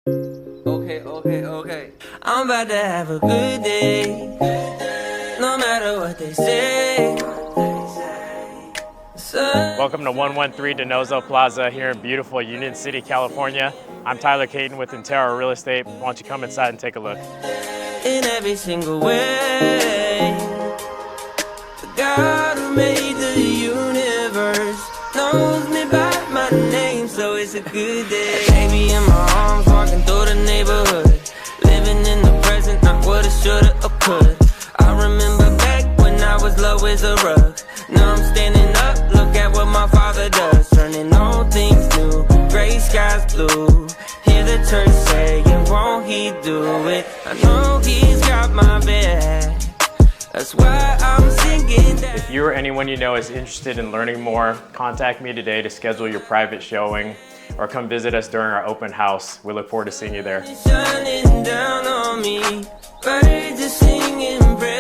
Okay. I'm about to have a good day. No matter what they say. Welcome to 113 Donoso Plaza here in beautiful Union City, California. I'm Tyler Caton with Intero Real Estate. Why don't you come inside and take a look? In every single way, the God who made the universe knows me by my name, so it's a good day. Baby in my arms, walking through the neighborhood, living in the present, not what I shoulda or could. I remember back when I was low as a rug. Now I'm standing up, look at what my father does, turning all things new, gray skies blue. Hear the church saying, won't he do it? I know he's got my back. That's why I'm singing that. If you or anyone you know is interested in learning more, contact me today to schedule your private showing or come visit us during our open house. We look forward to seeing you there. Shining down on me, birds